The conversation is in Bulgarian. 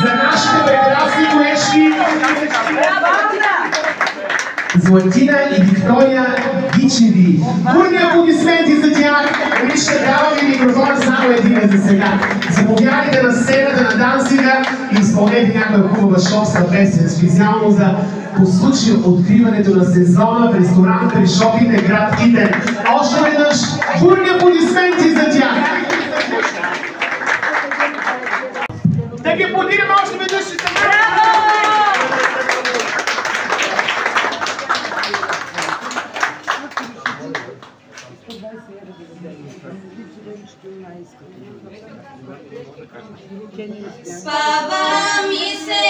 за нашите прекрасни колежки Златина и Виктория Гичеви. Бурни аплодисменти за тях. Вижте, дава ви микрофона само един за сега. Заповядайте на сцената на Данцига и изпълнете някаква хубава шопска песен, специално по случай откриването на сезона в ресторант при шопинг град Китен. Още веднъж бурни аплодисменти за тях. Да ги подираме още веднъж и за Спава ми се